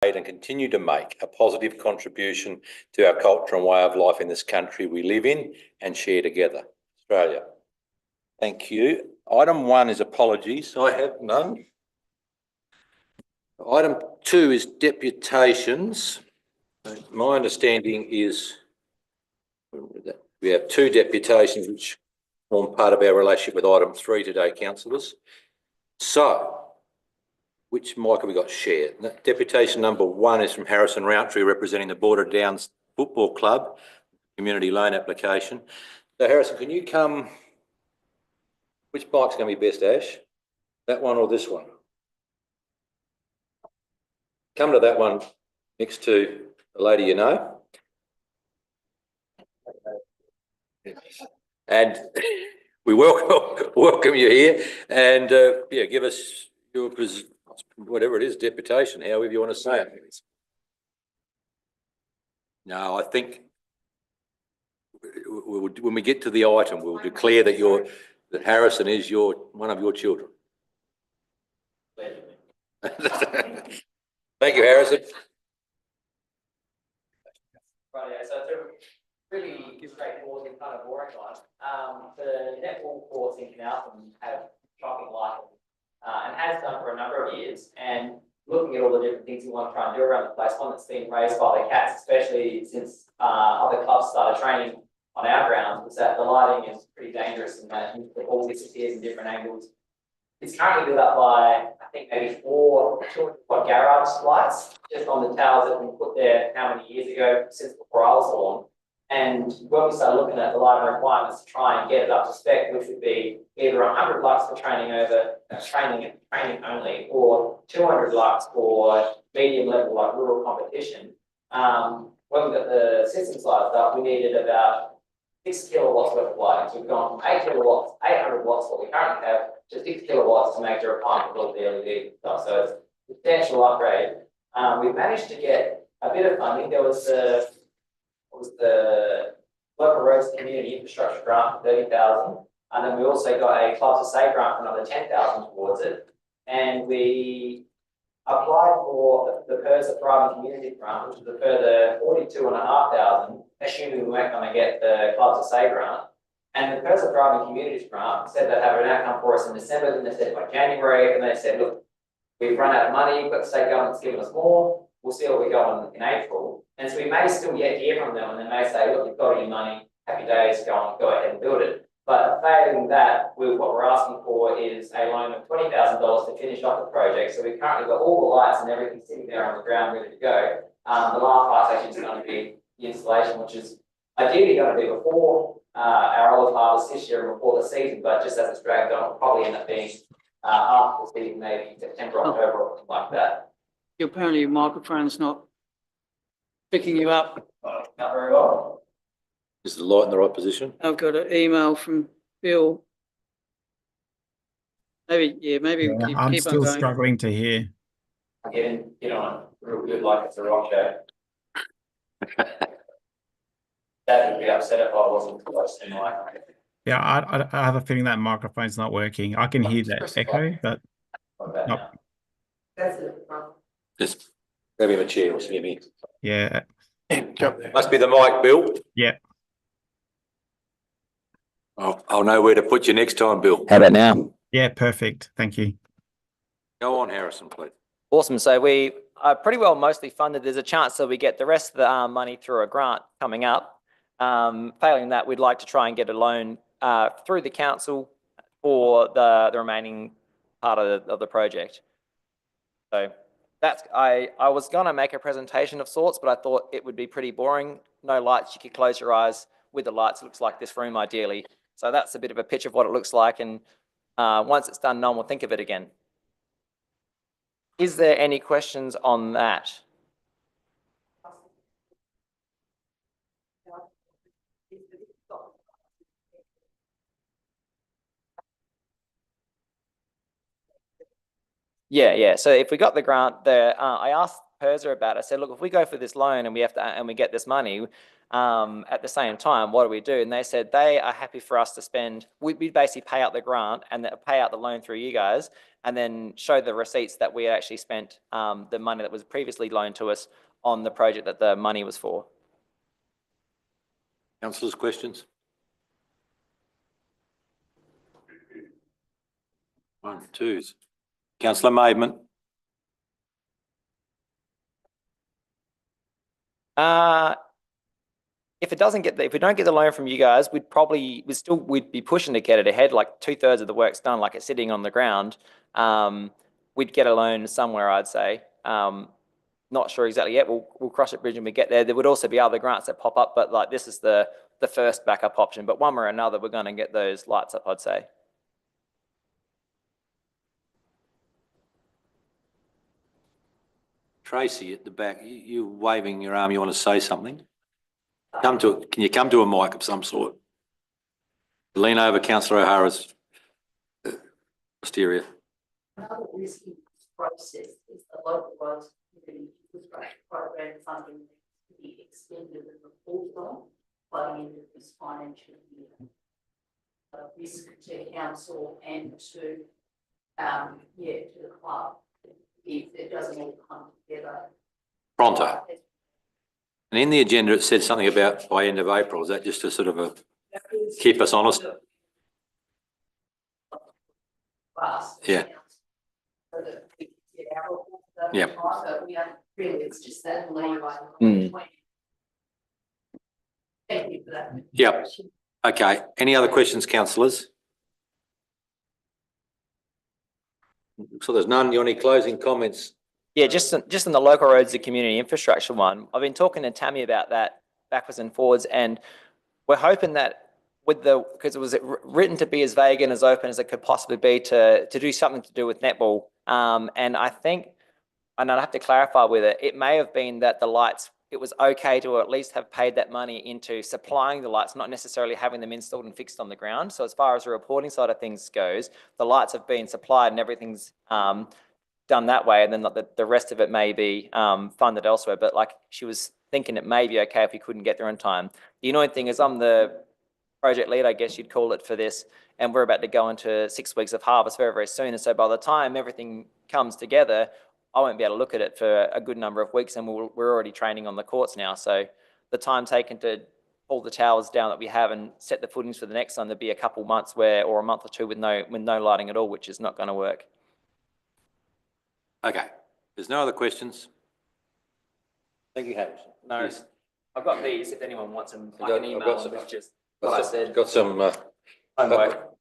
and continue to make a positive contribution to our culture and way of life in this country we live in and share together, Australia. Thank you. Item 1 is apologies. I have none. Item 2 is deputations. My understanding is we have 2 deputations which form part of our relationship with item 3 today, councillors. So, which mic have we got shared? Deputation number 1 is from Harrison Rountree, representing the Border Downs Football Club, community loan application. So Harrison, can you come? Which mic's going to be best, Ash? That one or this one? Come to that one next to the lady you know. And we welcome you here, and yeah, give us your whatever it is, deputation, however you want to say it. No, I think when we get to the item, we'll declare that Harrison is one of your children. Thank you, Harrison. Right, yeah, so it's a really straightforward and kind of boring one. The netball courts in Canalton have shocking lighting and has done for a number of years. And looking at all the different things we want to try and do around the place, one that's been raised by the Cats, especially since other clubs started training on our grounds, was that the lighting is pretty dangerous and that the ball disappears in different angles. It's currently built up by, I think, maybe 4 200-watt garage lights just on the towers that have been put there how many years ago, since before I was born. And when we started looking at the lighting requirements to try and get it up to spec, which would be either 100 lux for training training only, or 200 lux for medium level like rural competition. When we got the system sized up, we needed about 6 kilowatts worth of lighting. So we've gone from 8 kilowatts, 800 watts, what we currently have, to 6 kilowatts to make the requirement for the LED stuff. So it's a substantial upgrade. We managed to get a bit of funding. There was the Local Roads Community Infrastructure Grant for 30,000, and then we also got a Club to Save grant for another 10,000 towards it. And we applied for the PIRSA Thriving Community Grant, which was a further 42,500, assuming we weren't going to get the Club to Save grant. And the PIRSA Thriving Communities Grant said they'd have an outcome for us in December, then they said by January, and they said, look, we've run out of money, but the state government's given us more, we'll see what we go in April. And so we may still yet hear from them, and they may say, look, you've got your money, happy days, go ahead and build it. But failing that, what we're asking for is a loan of $20,000 to finish off the project. So we currently got all the lights and everything sitting there on the ground ready to go. The last part's actually going to be the installation, which is ideally going to be before our olive harvest this year and before the season, but just as it's dragged on, it'll probably end up being after the season, maybe September, October, or something like that. Apparently your microphone's not picking you up. Not very well. Is the light in the right position? I've got an email from Bill. Maybe we keep I'm on still going. struggling to hear. Get on real good like it's a rock show. That would be upset if I wasn't close to my. Yeah, I have a feeling that microphone's not working. I can hear that echo, but not. That's it. Just grab him a chair or see me. Yeah. Must be the mic, Bill. Yeah. I'll know where to put you next time, Bill. How about now? Yeah, perfect. Thank you. Go on, Harrison, please. Awesome. So we are pretty well mostly funded. There's a chance that we get the rest of the money through a grant coming up. Failing that, we'd like to try and get a loan through the council for the remaining part of the project. So that's, I was going to make a presentation of sorts, but I thought it would be pretty boring. No lights. You could close your eyes with the lights. It looks like this room ideally. So that's a bit of a pitch of what it looks like. And once it's done, no one will think of it again. Is there any questions on that? Yeah. So if we got the grant, I asked PIRSA about it. I said, look, if we go for this loan and we get this money, At the same time, what do we do? And they said they are happy for us to spend, we basically pay out the grant and pay out the loan through you guys, and then show the receipts that we actually spent the money that was previously loaned to us on the project that the money was for. Councillors, questions? One, twos. Councillor Maidment. If we don't get the loan from you guys, we'd be pushing to get it ahead. Like 2/3 of the work's done, like it's sitting on the ground. We'd get a loan somewhere, I'd say. Not sure exactly yet. We'll cross that bridge when we get there. There would also be other grants that pop up, but like this is the first backup option. But one way or another, we're going to get those lights up, I'd say. Tracy at the back, you waving your arm, you want to say something? Can you come to a mic of some sort? Lean over Councillor O'Hara's posterior. Another risky process is the local roads community infrastructure program funding to be extended and reported on by the end of this financial year. A risk to council and to the club if it doesn't all come together. Pronto. And in the agenda, it said something about by end of April. Is that just to sort of keep us honest? Yeah. So that we can get our report done Yeah. on time, but we don't really, it's just that leeway. Thank you for that. Yep. Okay. Any other questions, councillors? So there's none. You any closing comments? Yeah, just in the local roads, the community infrastructure one. I've been talking to Tammy about that backwards and forwards, and we're hoping that because it was written to be as vague and as open as it could possibly be to do something to do with netball. And I think, and I'd have to clarify with it, it may have been that the lights, it was okay to at least have paid that money into supplying the lights, not necessarily having them installed and fixed on the ground. So as far as the reporting side of things goes, the lights have been supplied and everything's done that way, and then the rest of it may be funded elsewhere. But like she was thinking it may be okay if we couldn't get there in time. The annoying thing is I'm the project lead, I guess you'd call it, for this, and we're about to go into 6 weeks of harvest very, very soon. And so by the time everything comes together, I won't be able to look at it for a good number of weeks, and we're already training on the courts now. So the time taken to pull the towers down that we have and set the footings for the next one, there'd be a couple months or a month or two with no lighting at all, which is not going to work. Okay. There's no other questions. Thank you, Hamish. No, Yes. I've got these. If anyone wants them, I I've can got email some- them with just what I said. Got some, Homework.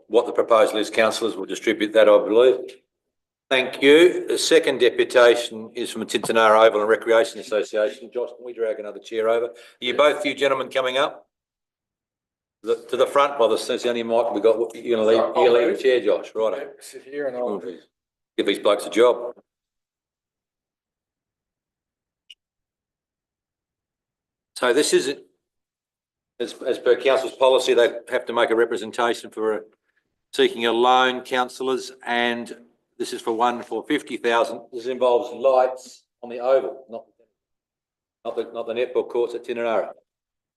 what the proposal is. Councillors will distribute that, I believe. Thank you. The second deputation is from the Tintinara Oval and Recreation Association. Josh, can we drag another chair over? Are you both you gentlemen coming up? To the front, by the only mic we got. You're going to leave the chair, Josh, right? Sit here and I'll. Give these blokes a job. So this is, as per council's policy, they have to make a representation for seeking a loan, councillors, and this is for 50,000. This involves lights on the oval, not the netball courts at Tintinara.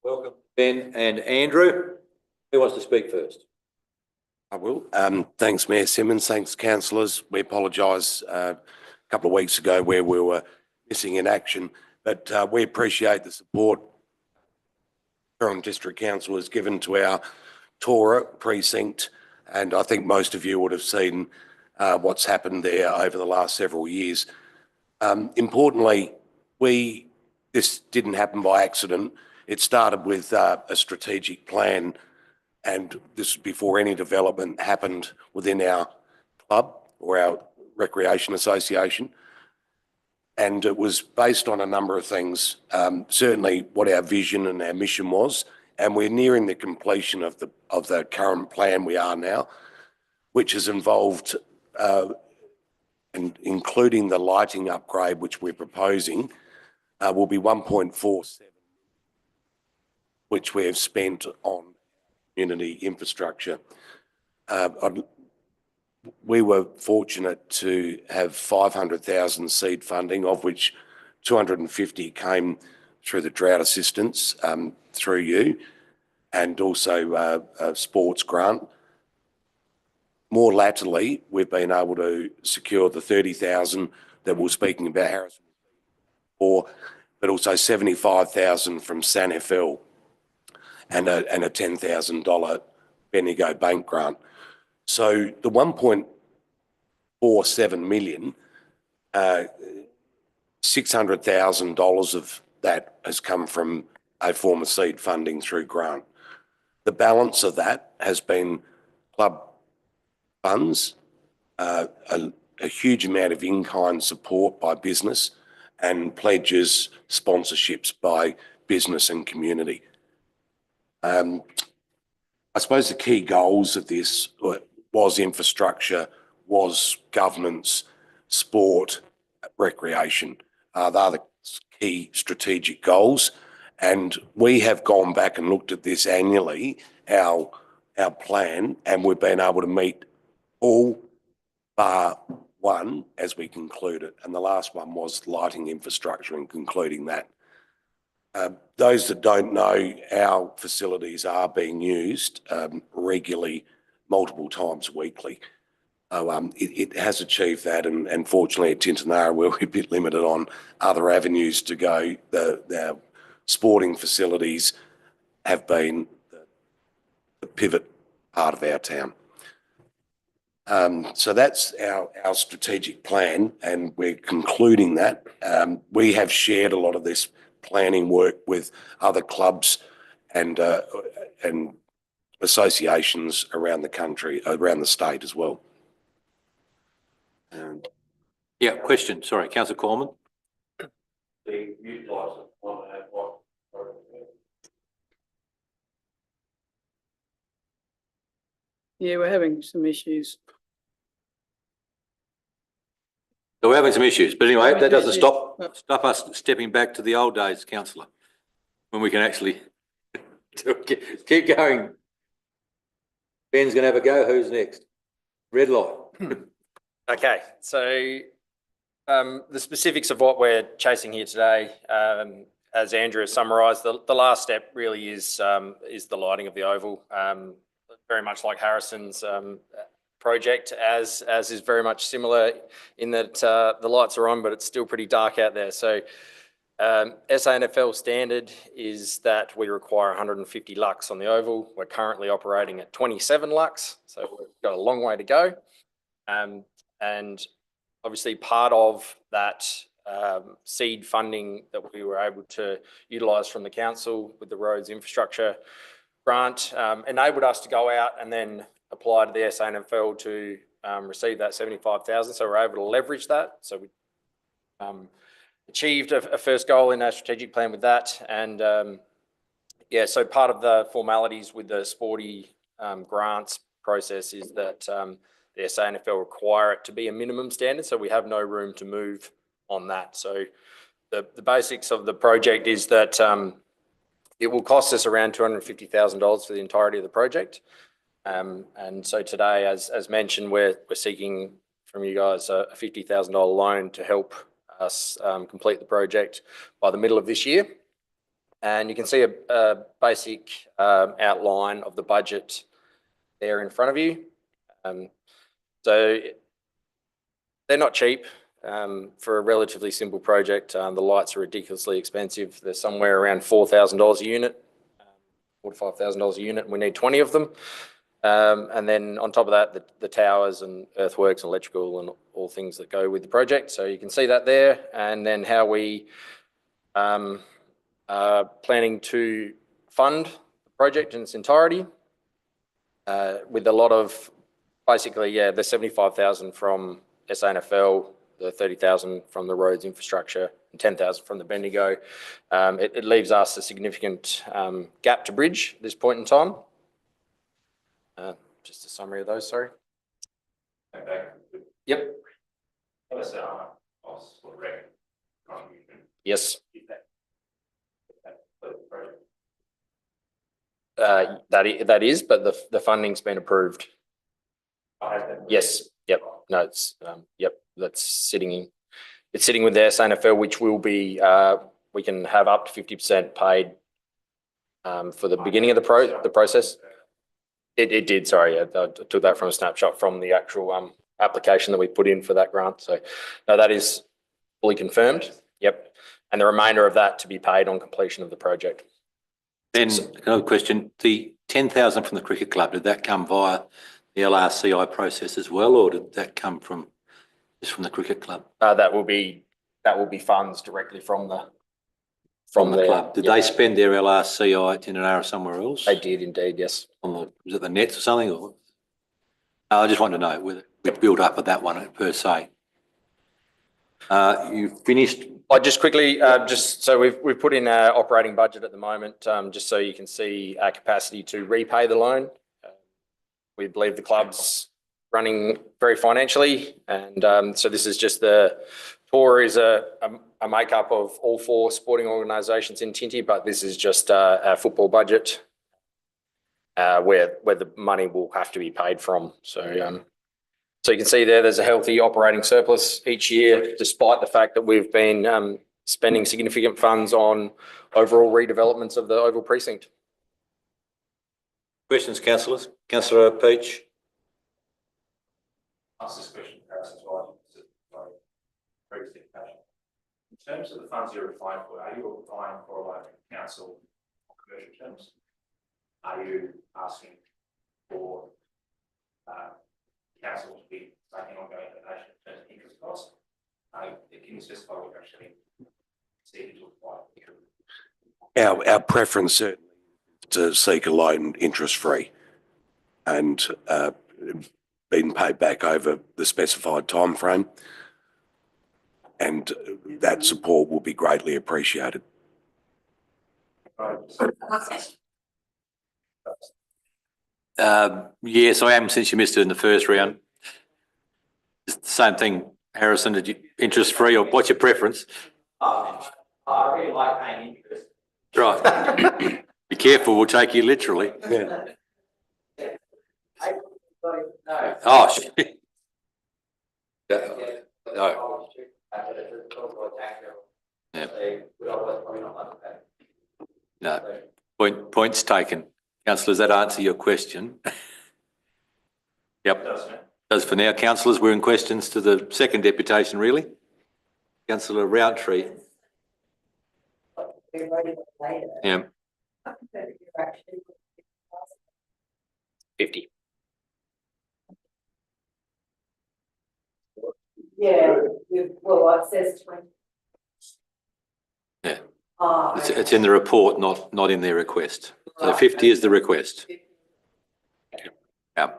Welcome, Ben and Andrew. Who wants to speak first? I will. Thanks, Mayor Simmons. Thanks, councillors. We apologise a couple of weeks ago where we were missing in action, but we appreciate the support Curran District Council has given to our Tora precinct, and I think most of you would have seen what's happened there over the last several years. Importantly, this didn't happen by accident. It started with a strategic plan, and this was before any development happened within our club or our recreation association. And it was based on a number of things, certainly what our vision and our mission was. And we're nearing the completion of the current plan we are now, which has involved, and including the lighting upgrade, which we're proposing, will be 1.47, which we have spent on community infrastructure. We were fortunate to have 500,000 seed funding, of which 250 came through the drought assistance through you, and also a sports grant. More latterly, we've been able to secure the 30,000 that we're speaking about, Harrison, but also 75,000 from SANFL and a $10,000 Bendigo Bank grant. So the 1.47 million, $600,000 of that has come from a form of seed funding through grant. The balance of that has been club funds, a huge amount of in-kind support by business, and pledges, sponsorships by business and community. I suppose the key goals of this was infrastructure, was governance, sport, recreation. They're the key strategic goals. And we have gone back and looked at this annually, our plan, and we've been able to meet all bar one as we conclude it. And the last one was lighting infrastructure and concluding that. Those that don't know, our facilities are being used regularly, multiple times weekly. It has achieved that, and fortunately at Tintinara we're a bit limited on other avenues to go. The sporting facilities have been the pivot part of our town. So that's our strategic plan, and we're concluding that. We have shared a lot of this planning work with other clubs and associations around the country, around the state as well. Yeah, question. Sorry, Councillor Cormann. Yeah, we're having some issues. So we're having some issues, but anyway, that doesn't Issues. stop us stepping back to the old days, councillor, when we can actually keep going. Ben's going to have a go. Who's next? Red light. Okay, so the specifics of what we're chasing here today, as Andrew has summarised, the last step really is the lighting of the oval. Very much like Harrison's project, as is very much similar in that the lights are on, but it's still pretty dark out there. So SANFL standard is that we require 150 lux on the oval. We're currently operating at 27 lux, so we've got a long way to go. And obviously part of that seed funding that we were able to utilise from the council with the roads infrastructure grant enabled us to go out and then apply to the SANFL to receive that 75,000. So we're able to leverage that. So we achieved a first goal in our strategic plan with that. And yeah, so part of the formalities with the sporty grants process is that the SANFL require it to be a minimum standard. So we have no room to move on that. So the basics of the project is that it will cost us around $250,000 for the entirety of the project. And so today, as mentioned, we're seeking from you guys a $50,000 loan to help us complete the project by the middle of this year. And you can see a basic outline of the budget there in front of you. So they're not cheap for a relatively simple project. The lights are ridiculously expensive. They're somewhere around $4,000 a unit, $4,000 to $5,000 a unit, and we need 20 of them. And then on top of that, the towers and earthworks and electrical and all things that go with the project. So you can see that there, and then how we are planning to fund the project in its entirety with a lot of, basically, yeah, the 75,000 from SANFL, the 30,000 from the roads infrastructure, and 10,000 from the Bendigo. It leaves us a significant gap to bridge at this point in time. Just a summary of those, sorry. Yep. Yes. That is, but the funding's been approved. Yes. Yep. No, it's yep. That's sitting with the SANFL, which will be we can have up to 50% paid for the beginning of the process. It did, sorry, I took that from a snapshot from the actual application that we put in for that grant. So no, that is fully confirmed. Yep. And the remainder of that to be paid on completion of the project. Then another question, the 10,000 from the cricket club, did that come via the LRCI process as well, or did that come from just from the cricket club? That will be funds directly from the club. Did they spend their LRCI itinerary somewhere else? They did indeed, yes. Was it the Nets or something? Or I just want to know whether we build up at that one per se. You finished. I just quickly, so we've put in our operating budget at the moment, just so you can see our capacity to repay the loan. We believe the club's running very financially, and so this is just the tour is a makeup of all 4 sporting organisations in Tinty, but this is just our football budget where the money will have to be paid from. So you can see there's a healthy operating surplus each year, despite the fact that we've been spending significant funds on overall redevelopments of the Oval Precinct. Questions, councillors? Councillor Peach. Ask this question, Harris, as well. In terms of the funds you're applying for, are you applying for like council on commercial terms? Are you asking for council to be taking ongoing donation in terms of interest costs? Can you specify what you're actually seeking to apply? Our preference certainly is to seek a loan interest-free and being paid back over the specified time frame, and that support will be greatly appreciated. Yes, I am, since you missed it in the first round. It's the same thing, Harrison. Did you interest-free, or what's your preference? I really like paying interest. Right. Be careful, we'll take you literally. Yeah. No. Oh, shit. No. Yeah. No. Points taken. Councillors, that answer your question? Yep. Does for now. Councillors, we're in questions to the second deputation, really. Councillor Roundtree. Yeah. 50. Yeah, well, it says 20. Yeah. It's in the report, not in their request. So 50 is the request. Yeah.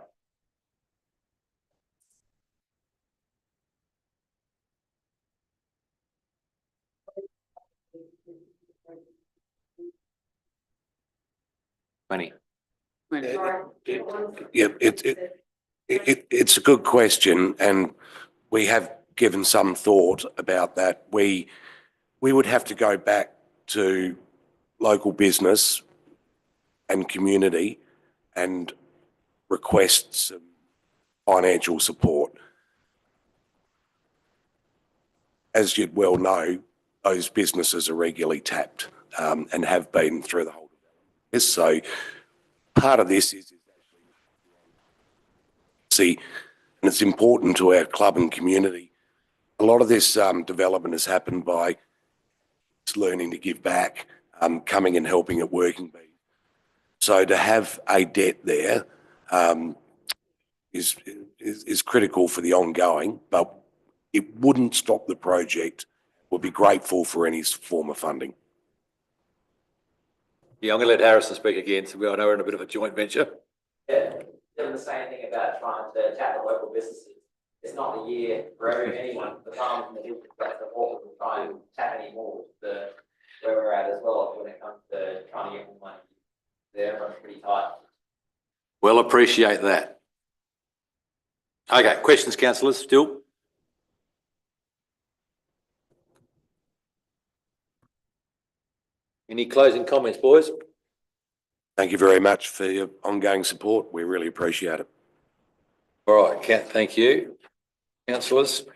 Money. Yeah, it's a good question, and we have given some thought about that. We would have to go back to local business and community and request some financial support. As you'd well know, those businesses are regularly tapped and have been through the whole development. So part of this is see, and it's important to our club and community. A lot of this development has happened by learning to give back, coming and helping at Working Bee. So to have a debt there is critical for the ongoing, but it wouldn't stop the project. We'll be grateful for any form of funding. Yeah, I'm going to let Harrison speak again. So I know we're in a bit of a joint venture. Yeah, doing the same thing about trying to tap the local businesses. It's not the year for anyone. The farmers and the business that support will try and tap any more to where we're at as well when it comes to trying to get more money. Everyone's pretty tight. Well, appreciate that. Okay, questions, councillors, still? Any closing comments, boys? Thank you very much for your ongoing support. We really appreciate it. All right, thank you. Councillors?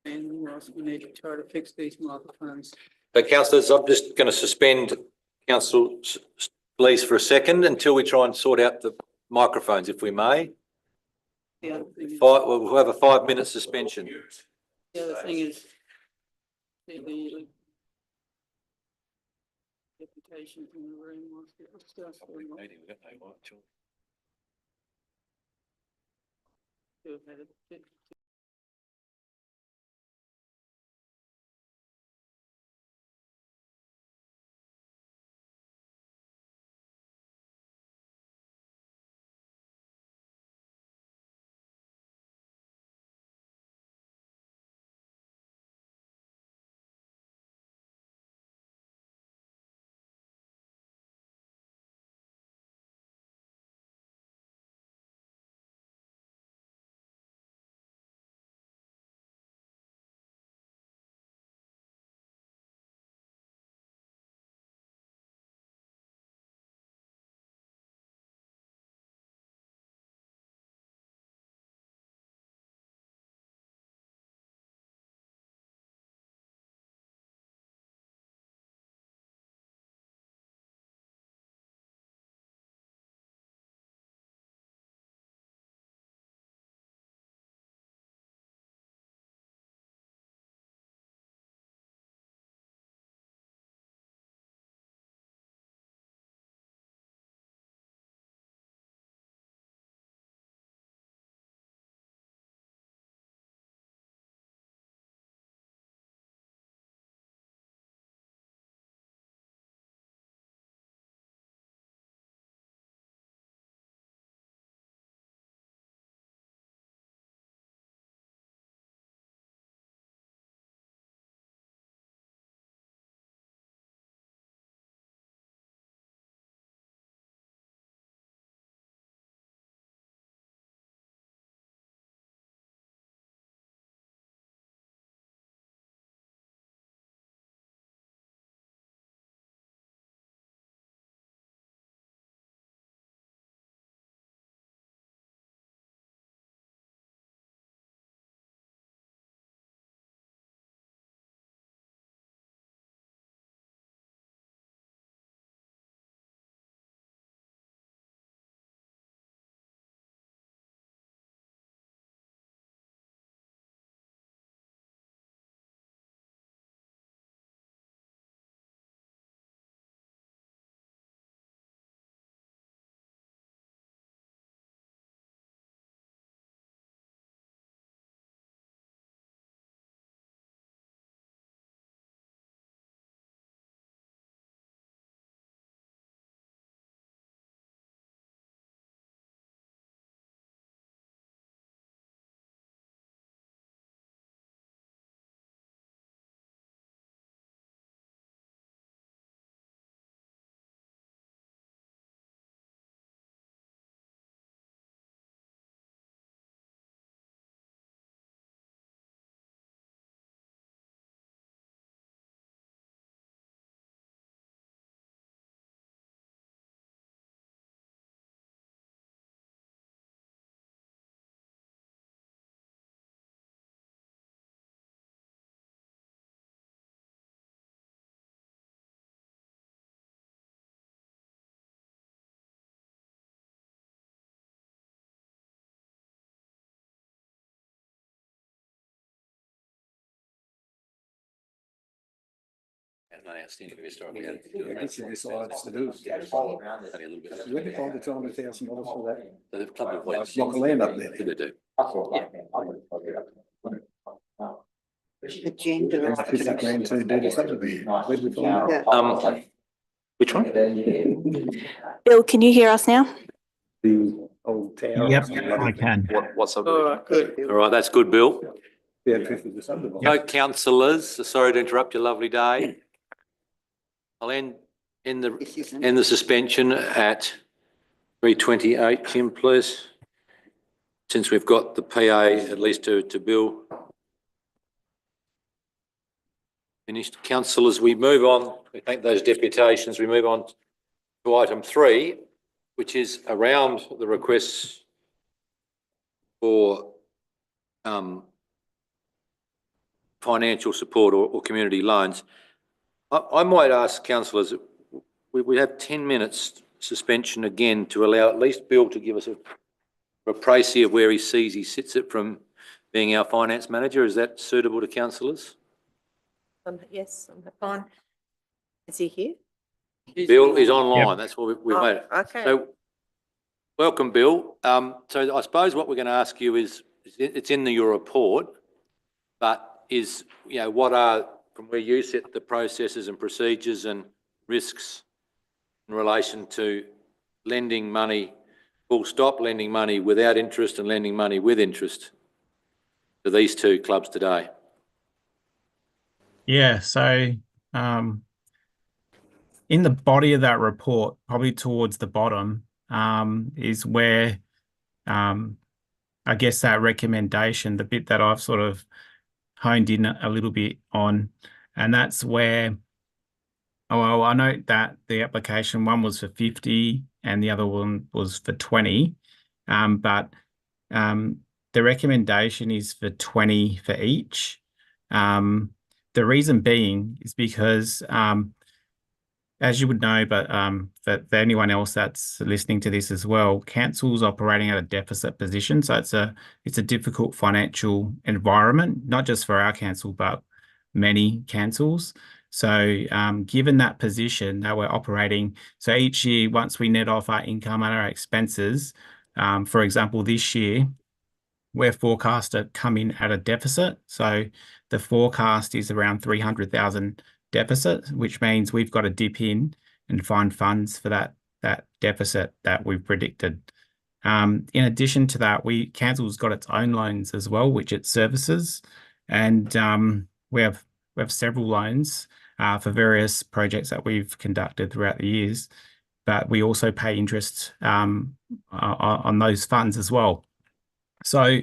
Anything else we need to try to fix these microphones? So councillors, I'm just going to suspend council please for a second until we try and sort out the microphones, if we may. The other thing is, We'll have a 5-minute suspension. the other thing is the deputation from the room was discussed. To have had it. This is decides to do. When they find the $200,000 for that, The club have went. block of land up there. They do. Agenda. There's 50 grand to do the subdivision. Where do we find that? Which one? Bill, can you hear us now? The old tower. Yep, I can. What's up? All right, good. All right, that's good, Bill. Yeah, 50 to subdivision. No councillors, sorry to interrupt your lovely day. I'll end the suspension at 3:28, Kim, please. Since we've got the PA at least to Bill. Finished. Councillors, we move on. We thank those deputations. We move on to item 3, which is around the requests for financial support or community loans. I might ask councillors, we have 10 minutes suspension again to allow at least Bill to give us a précis of where he sees he sits it from being our finance manager. Is that suitable to councillors? Yes, I'm fine. Is he here? Bill is online. That's what we've made it. Okay. So, welcome, Bill. So I suppose what we're going to ask you is, it's in your report, but what are, from where you sit, the processes and procedures and risks in relation to lending money, full stop, lending money without interest and lending money with interest to these two clubs today? Yeah, so in the body of that report, probably towards the bottom, is where I guess that recommendation, the bit that I've sort of honed in a little bit on, and that's where, well, I note that the application one was for 50 and the other one was for 20, but the recommendation is for 20 for each. The reason being is because, as you would know, but for anyone else that's listening to this as well, council's operating at a deficit position, so it's a difficult financial environment, not just for our council, but many councils. So given that position that we're operating, so each year, once we net off our income and our expenses, for example, this year, we're forecast to come in at a deficit. So the forecast is around 300,000 deficit, which means we've got to dip in and find funds for that deficit that we've predicted. In addition to that, council's got its own loans as well, which it services, and we have several loans for various projects that we've conducted throughout the years, but we also pay interest on those funds as well. So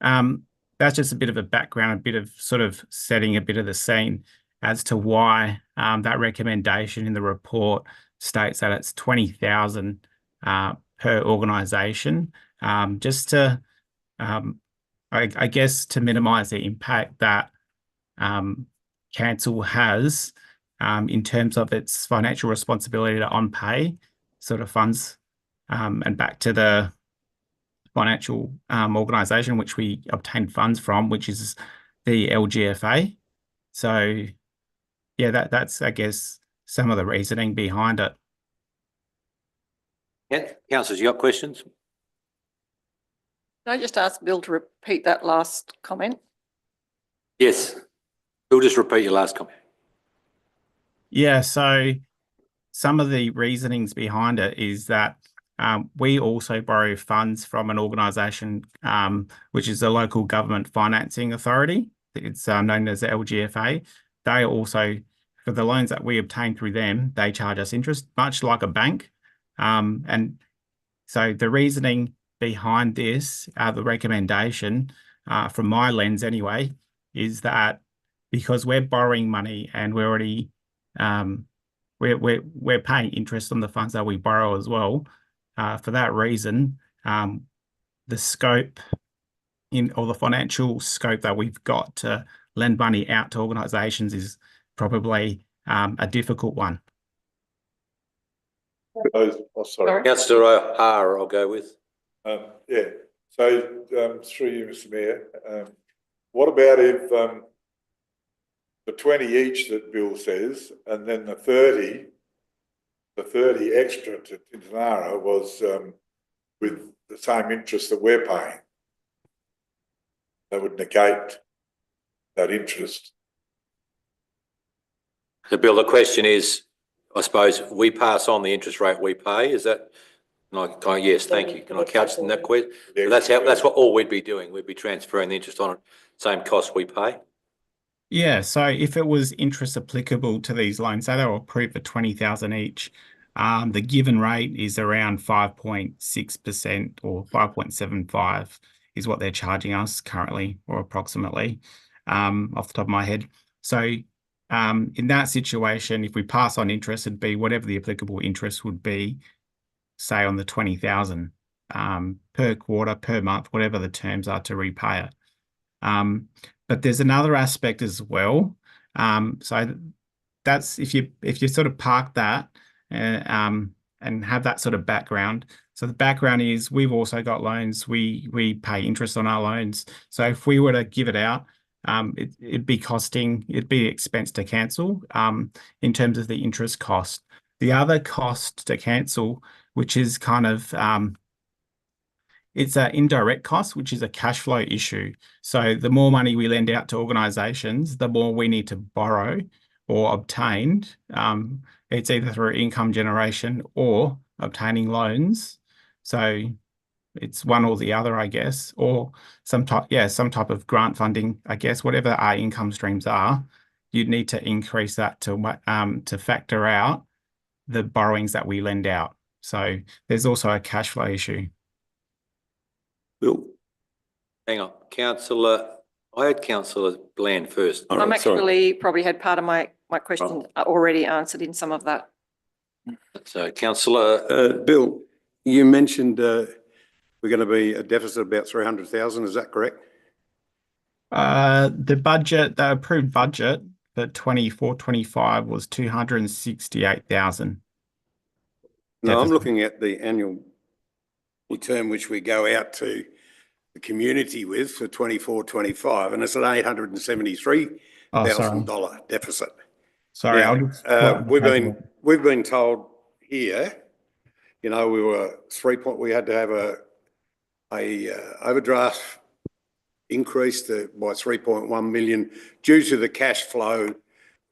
that's just a bit of a background, a bit of sort of setting a bit of the scene as to why that recommendation in the report states that it's 20,000 per organisation, just to, I guess, to minimise the impact that council has in terms of its financial responsibility to on-pay sort of funds and back to the financial organisation which we obtain funds from, which is the LGFA. So yeah, that's, I guess, some of the reasoning behind it. Yeah, councillors, you got questions? Can I just ask Bill to repeat that last comment? Yes. We'll just repeat your last comment. Yeah, so some of the reasonings behind it is that we also borrow funds from an organisation which is the Local Government Financing Authority. It's known as the LGFA. They also, for the loans that we obtain through them, they charge us interest, much like a bank. And so the reasoning behind this, the recommendation, from my lens anyway, is that because we're borrowing money and we're already we're paying interest on the funds that we borrow as well. For that reason, the scope or the financial scope that we've got to lend money out to organisations is probably a difficult one. Sorry. Councillor O'Hara, I'll go with. Yeah. So through you, Mr. Mayor, what about if the 20 each that Bill says, and then the 30 extra to Tintinara was with the same interest that we're paying? That would negate that interest. So, Bill, the question is, I suppose, we pass on the interest rate we pay. Is that? Yes, thank you. Can I couch in that question? So that's what all we'd be doing. We'd be transferring the interest on it, same cost we pay. Yeah, so if it was interest applicable to these loans, say they were approved for 20,000 each, the given rate is around 5.6% or 5.75 is what they're charging us currently, or approximately, off the top of my head. So in that situation, if we pass on interest, it'd be whatever the applicable interest would be, say on the 20,000 per quarter, per month, whatever the terms are to repay it. But there's another aspect as well. So that's if you sort of park that and have that sort of background. So the background is we've also got loans. We pay interest on our loans. So if we were to give it out, it'd be expense to cancel in terms of the interest cost. The other cost to cancel, which is kind of it's an indirect cost, which is a cash flow issue. So the more money we lend out to organisations, the more we need to borrow or obtain. It's either through income generation or obtaining loans. So it's one or the other, I guess, or some type of grant funding, I guess, whatever our income streams are, you'd need to increase that to factor out the borrowings that we lend out. So there's also a cash flow issue. Bill? Hang on, Councillor, I had Councillor Bland first. I'm actually probably had part of my question already answered in some of that. So Councillor. Bill, you mentioned we're going to be a deficit of about 300,000. Is that correct? The approved budget for 24-25 was 268,000. No, I'm looking at the annual return which we go out to the community with for 24-25, and it's an $873,000 deficit. Sorry, now, we've been told here, you know, we had to have a overdraft increased by 3.1 million due to the cash flow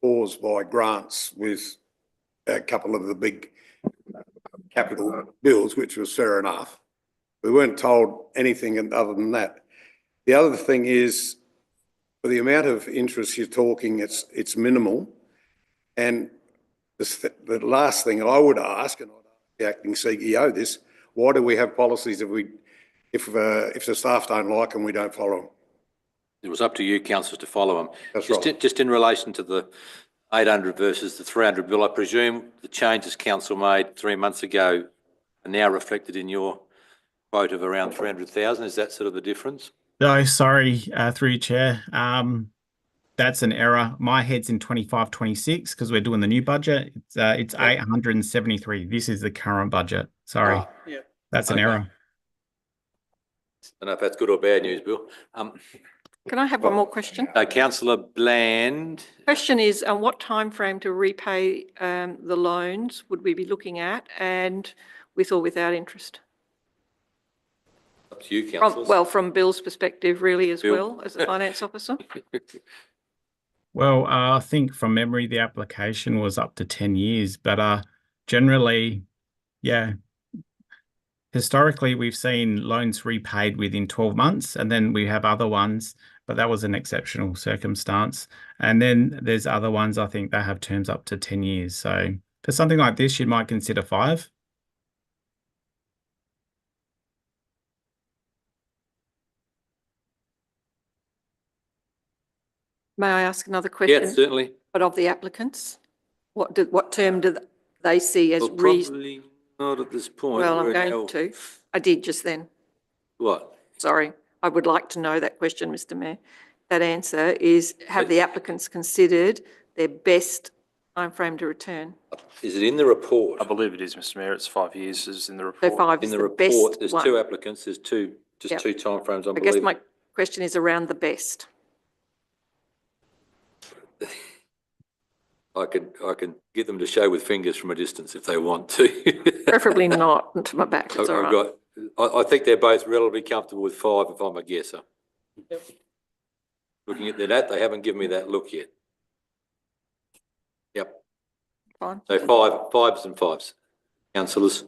caused by grants with a couple of the big capital bills, which was fair enough. We weren't told anything other than that. The other thing is, for the amount of interest you're talking, it's minimal. And the last thing I would ask, and I'd ask the acting CEO this, why do we have policies if the staff don't like them, we don't follow them? It was up to you, councillors, to follow them. That's right. Just in relation to the 800 versus the 300 bill, I presume the changes council made 3 months ago are now reflected in your quote of around 300,000. Is that sort of the difference? No, sorry, through your chair. That's an error. My head's in 25-26 because we're doing the new budget. It's 873. This is the current budget. Sorry. Yeah. That's an error. I don't know if that's good or bad news, Bill. Can I have one more question? Councillor Bland. Question is, what time frame to repay the loans would we be looking at, and with or without interest? Up to you, councillors. From Bill's perspective, really, as well, as a finance officer. Well, I think from memory, the application was up to 10 years, but generally, yeah, historically, we've seen loans repaid within 12 months, and then we have other ones, but that was an exceptional circumstance. And then there's other ones, I think, that have terms up to 10 years. So for something like this, you might consider 5. May I ask another question? Yes, certainly. But of the applicants, what term do they see as Well, reasonable? probably not at this point. Well, I'm going to. I did just then. What? Sorry. I would like to know that question, Mr. Mayor. That answer is, have the applicants considered their best timeframe to return? Is it in the report? I believe it is, Mr. Mayor. It's 5 years is in the So report. 5 In is the the best report, there's one. 2 applicants. There's two Yep. timeframes, I I believe. guess my question is around the best. I can get them to show with fingers from a distance if they want to. Preferably not to my back. It's all right. I think they're both relatively comfortable with 5 if I'm a guesser. Looking at that, they haven't given me that look yet. Yep. Fine. So 5s and 5s. Councillors.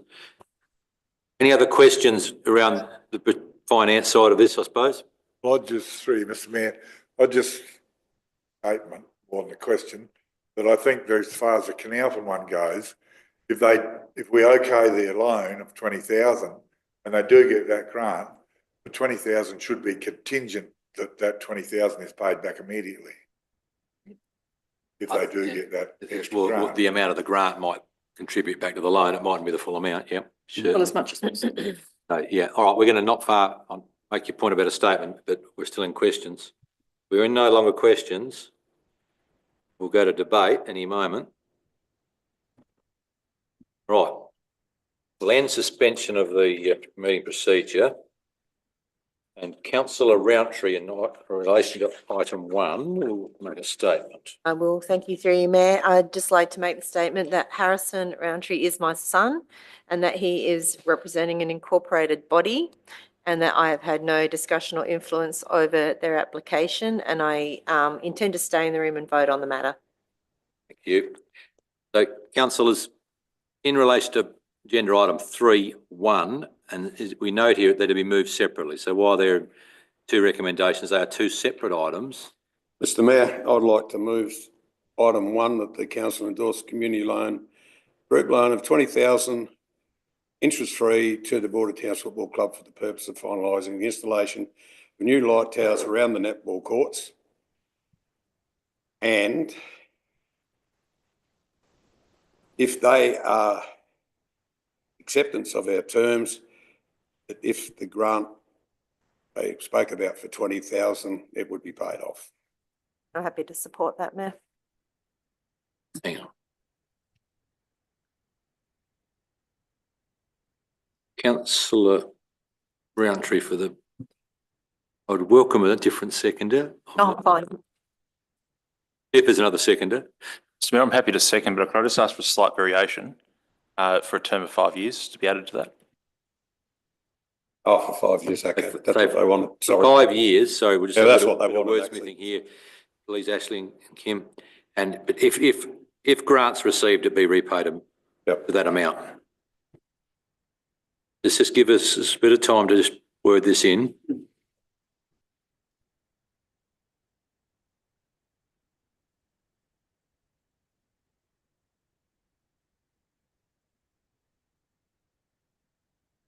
Any other questions around the finance side of this, I suppose? Well, Mr. Mayor, statement more than a question, that I think as far as the Canalton one goes, if we okay their loan of 20,000 and they do get that grant, the 20,000 should be contingent that 20,000 is paid back immediately. If they do get that extra grant. The amount of the grant might contribute back to the loan. It mightn't be the full amount. Yeah, sure. Well, as much as possible. Yeah. All right. We're going to not far on make your point about a statement, but we're still in questions. We're in no longer questions. We'll go to debate any moment. Right. Land suspension of the meeting procedure. And councillor Rountree, in relation to item 1, will make a statement. I will. Thank you through you, Mayor. I'd just like to make the statement that Harrison Rountree is my son and that he is representing an incorporated body and that I have had no discussion or influence over their application, and I intend to stay in the room and vote on the matter. Thank you. So, councillors, in relation to agenda item 3.1, and we note here that it be moved separately. So while there are two recommendations, they are two separate items. Mr Mayor, I'd like to move item 1 that the council endorse community loan, group loan of 20,000 interest-free to the Border Towns Football Club for the purpose of finalising the installation of new light towers around the netball courts. And if they are acceptance of our terms, that if the grant they spoke about for 20,000, it would be paid off. I'm happy to support that, Mayor. Hang on. Councillor Rountree for the, I would welcome a different seconder. Oh, fine. If there's another seconder. Mr Mayor, I'm happy to second, but can I just ask for a slight variation for a term of 5 years to be added to that? Oh, for 5 years, okay. That's what they wanted. For Sorry. 5 years, sorry, we'll just. Yeah, that's what they wanted, Wordsmithing here, please, Ashley and Kim. And, but if grants received, it be repaid to that amount. Just give us a bit of time to just word this in.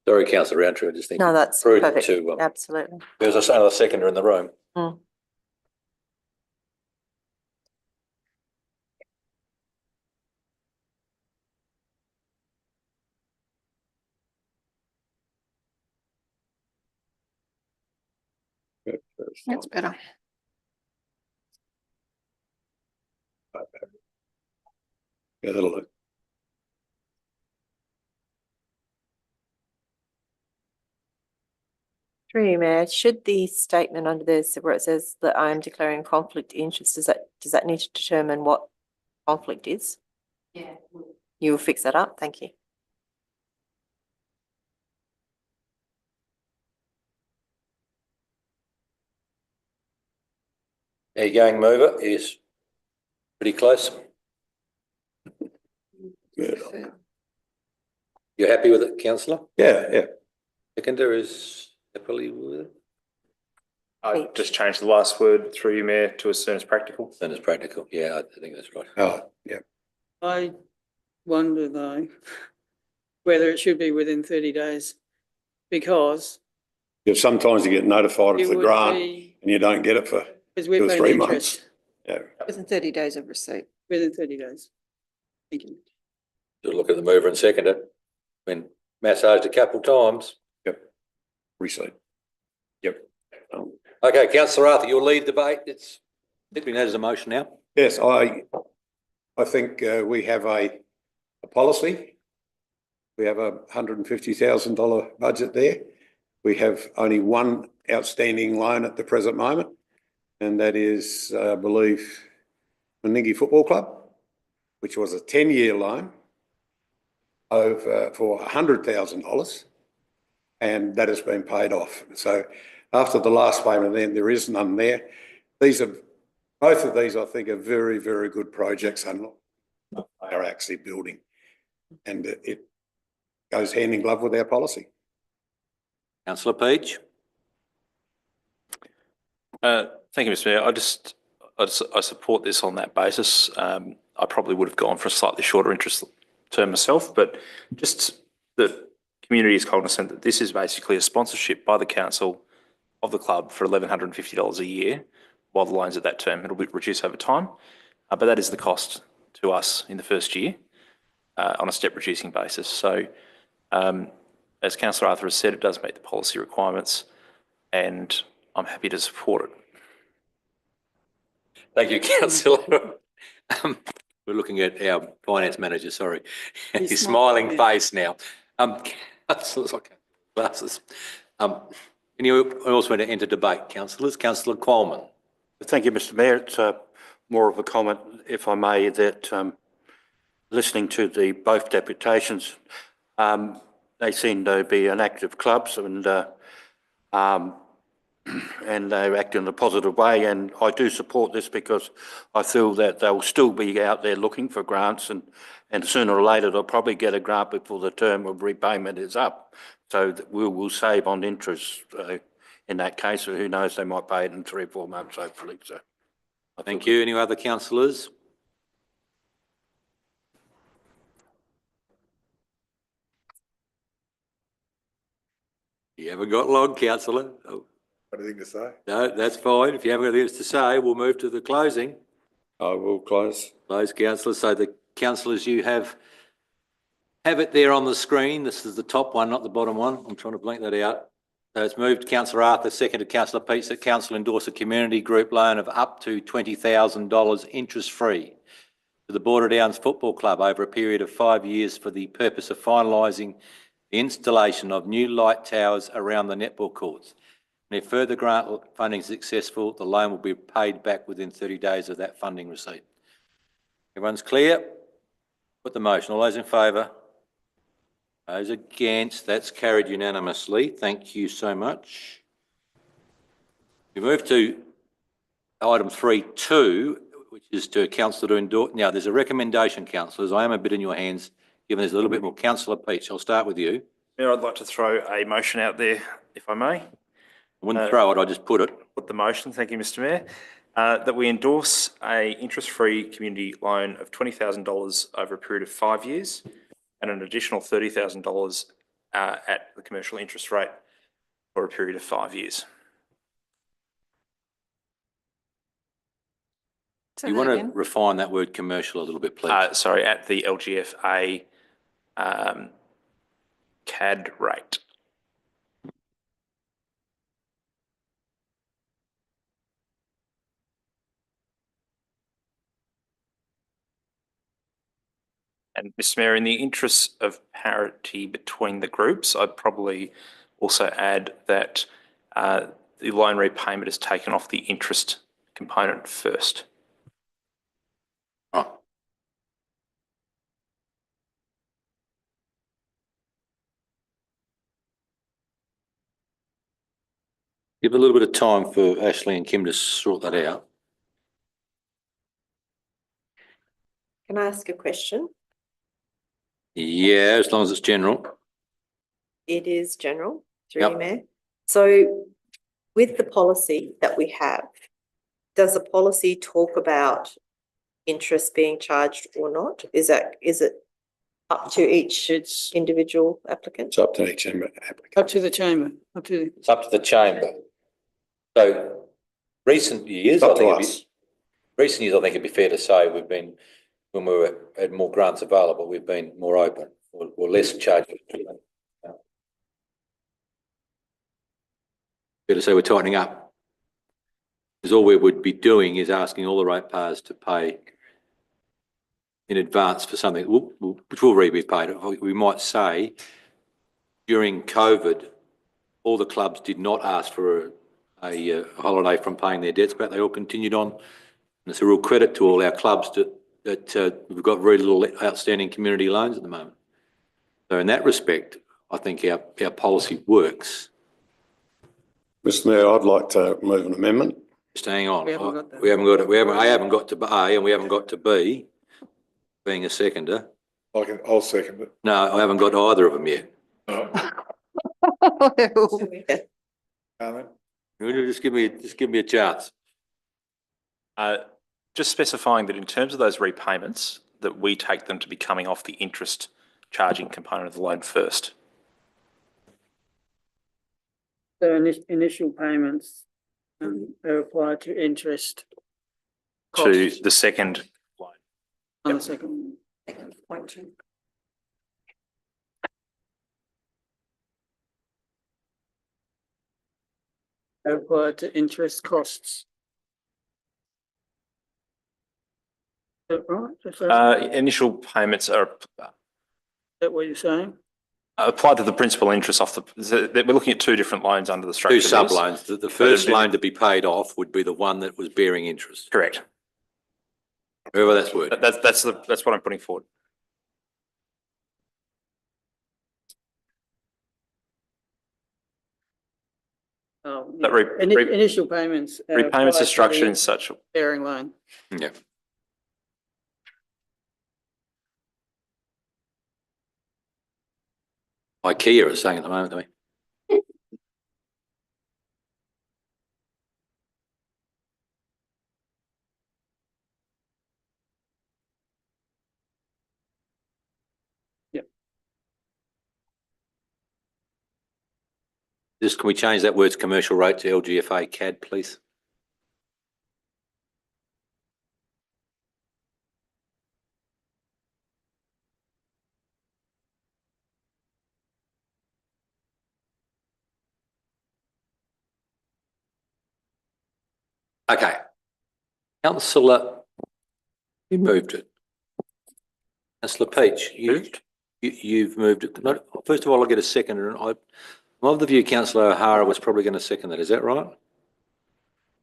Sorry, councillor Rountree, I just think. No, that's prudent perfect. to, Absolutely. there's another seconder in the room. Mm. That's better. Yeah, that'll do. Through you, Mayor, should the statement under this where it says that I am declaring conflict of interest, does that need to determine what conflict is? Yeah. You will fix that up. Thank you. How you going, Mover? Is pretty close. Yeah, You're happy with it, councillor? yeah. Seconder is happily with it? I just changed the last word through you, Mayor, to as soon as practical. As soon as practical. Yeah, I think that's right. Oh, yeah. I wonder though, whether it should be within 30 days, because Because sometimes you get notified it of the would grant be, and you don't get it for because we're 2 or paying 3 interest months. Yeah. Within 30 days of receipt. within 30 days. Thank you. Just look at the mover and seconder. Been massaged a couple of times. Receipt. Yep. Okay, councillor Arthur, you'll lead debate. It's, I think we know there's a motion now. Yes, I think we have a policy. We have a $150,000 budget there. We have only one outstanding loan at the present moment, and that is, I believe, Meningie Football Club, which was a 10-year loan for $100,000, and that has been paid off. So after the last payment, then there is none there. Both of these, I think, are very, very good projects and they are actually building, and it goes hand in glove with our policy. Councillor Peach. Thank you, Mr Mayor. I support this on that basis. I probably would have gone for a slightly shorter interest term myself, but just the community is cognizant that this is basically a sponsorship by the council of the club for $1,150 a year, while the loan's at that term. It'll be reduced over time, but that is the cost to us in the first year on a step reducing basis. So as Councillor Arthur has said, it does meet the policy requirements, and I'm happy to support it. Thank you, councillor. We're looking at our finance manager, sorry. He's His smiling, smiling yeah. face now. Councillors, okay, glasses. Anyone else want to enter debate? Councillors, Councillor Qualman. Thank you, Mr Mayor. It's more of a comment, if I may, that listening to the both deputations, they seem to be an active clubs and they act in a positive way. And I do support this because I feel that they'll still be out there looking for grants and sooner or later they'll probably get a grant before the term of repayment is up. So that we will save on interest in that case. Or who knows, they might pay it in 3 or 4 months, hopefully. So, Thank you. Any other councillors? You haven't got long, councillor. Oh, Got anything to say? no, that's fine. If you haven't got anything to say, we'll move to the closing. I will close. Close, councillors. So the councillors, you have it there on the screen. This is the top one, not the bottom one. I'm trying to blank that out. So it's moved Councillor Arthur, seconded Councillor Peach, that council endorse a community group loan of up to $20,000 interest-free to the Border Downs Football Club over a period of 5 years for the purpose of finalising the installation of new light towers around the netball courts. And if further grant funding is successful, the loan will be paid back within 30 days of that funding receipt. Everyone's clear? Put the motion. All those in favour? Those against? That's carried unanimously. Thank you so much. We move to item 3.2, which is to councillor to endorse. Now, there's a recommendation, councillors. I am a bit in your hands, given there's a little bit more. Councillor Peach, I'll start with you. Mayor, I'd like to throw a motion out there, if I may. I wouldn't throw it, I just put it. Put the motion, thank you, Mr Mayor, that we endorse a interest-free community loan of $20,000 over a period of 5 years and an additional $30,000 at the commercial interest rate for a period of 5 years. You want to refine that word commercial a little bit, please? Sorry, at the LGFA CAD rate. And Mr Mayor, in the interest of parity between the groups, I'd probably also add that the loan repayment is taken off the interest component first. Right. Give a little bit of time for Ashley and Kim to sort that out. Can I ask a question? Yeah, as long as it's general. It is general, through Yep. you, Mayor. So with the policy that we have, does the policy talk about interest being charged or not? Is it up to each individual applicant? It's up to each applicant. Up to the chamber, up to. It's up to the chamber. So recent years, Up I to think us. recent years, I think it'd be fair to say we've been, when we had more grants available, we've been more open or less charging. Fair to say we're tightening up. Because all we would be doing is asking all the ratepayers to pay in advance for something which will be paid. We might say during COVID, all the clubs did not ask for a holiday from paying their debts back. They all continued on. And it's a real credit to all our clubs that we've got very little outstanding community loans at the moment. So in that respect, I think our policy works. Mr Mayor, I'd like to move an amendment. Just hang on. We haven't got that. We haven't got it. I haven't got to A and we haven't got to B, being a seconder. I'll second it. No, I haven't got to either of them yet. Carmen? Just give me a chance. Just specifying that in terms of those repayments, that we take them to be coming off the interest charging component of the loan first. So initial payments are applied to interest. To costs the second loan. on the second. Point two. Are applied to interest costs. that right? Is that Initial payments are what you're saying? applied to the principal interest off we're looking at two different loans under the structure. Two of this. sub-loans. The first it'd be- loan to be paid off would be the one that was bearing interest. Correct. However that's worded. That's what I'm putting forward. That Initial payments. Repayments prior are to structured the in such. Bearing loan. Yeah. IKEA is saying at the moment, don't we? Just can we change that word's commercial rate to LGFA CAD, please? Okay. Councillor, you moved it. Councillor Peach, you've moved it. First of all, I'll get a second. I'm of the view Councillor O'Hara was probably going to second that. Is that right?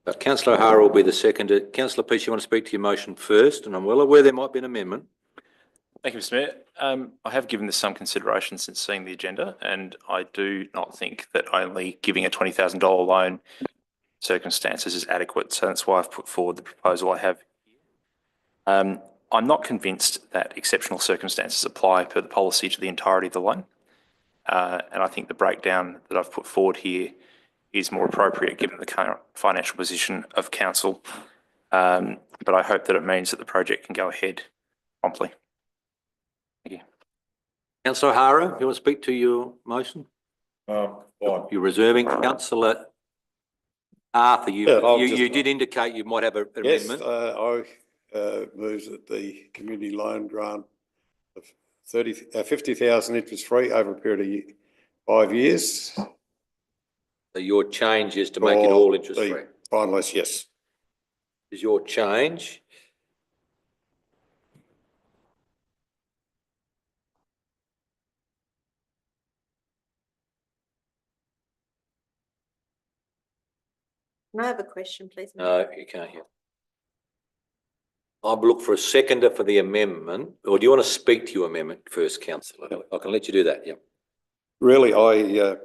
But Councillor O'Hara will be the seconder. Councillor Peach, you want to speak to your motion first? And I'm well aware there might be an amendment. Thank you, Mr. Mayor. I have given this some consideration since seeing the agenda, and I do not think that only giving a $20,000 loan circumstances is adequate. So that's why I've put forward the proposal I have. I'm not convinced that exceptional circumstances apply per the policy to the entirety of the loan. And I think the breakdown that I've put forward here is more appropriate given the current financial position of council. But I hope that it means that the project can go ahead promptly. Thank you. Councillor O'Hara, you want to speak to your motion? Fine. You're reserving. Councillor Arthur, you did indicate you might have an amendment. Yes, I move that the community loan grant of 50,000 interest-free over a period of 5 years. So your change is to make it all interest-free? Finalist, yes. Is your change? Can I have a question, please? No, you can't hear. I'll look for a seconder for the amendment, or do you want to speak to your amendment first, councillor? I can let you do that, yeah. Really, I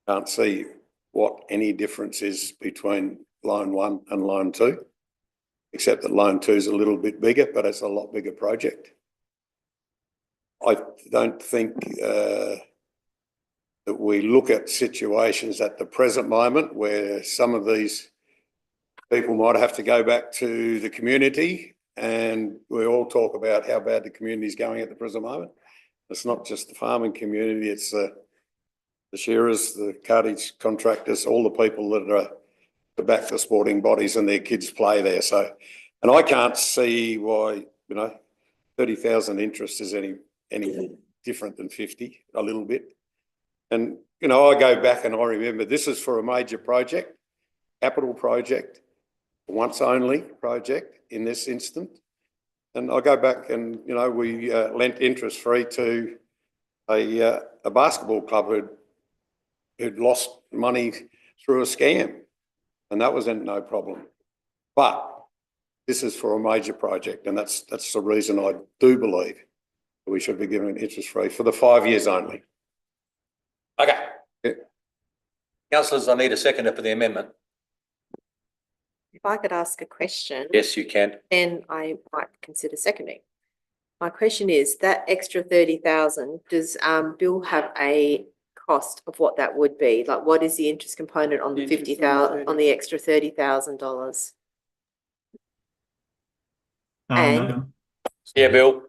can't see what any difference is between loan 1 and loan 2, except that loan 2 is a little bit bigger, but it's a lot bigger project. I don't think that we look at situations at the present moment where some of these people might have to go back to the community, and we all talk about how bad the community is going at the present moment. It's not just the farming community, it's the shearers, the cartage contractors, all the people that are to back the sporting bodies and their kids play there. So, and I can't see why, 30,000 interest is any different than 50, a little bit. And, I go back and I remember this is for a major project, capital project, once only project in this instance. And I go back and, we lent interest free to a basketball club who'd lost money through a scam, and that was no problem. But this is for a major project, and that's the reason I do believe that we should be given interest free for the 5 years only. Okay. Yeah. Councillors, I need a seconder for the amendment. If I could ask a question. Yes, you can. Then I might consider seconding. My question is, that extra 30,000, does Bill have a cost of what that would be? Like, what is the interest component on the 50,000, on the extra $30,000? No. Yeah, Bill.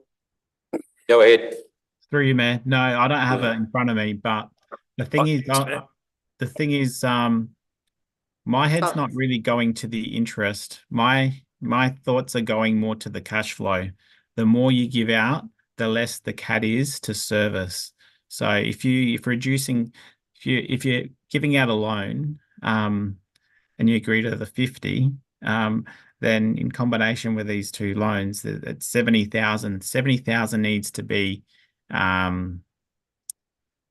Go ahead. Through you, Mayor. No, I don't have it in front of me, but the thing is, my head's not really going to the interest. My thoughts are going more to the cash flow. The more you give out, the less the CAD is to service. So if you're giving out a loan, and you agree to the 50, then in combination with these two loans, it's 70,000. 70,000 needs to be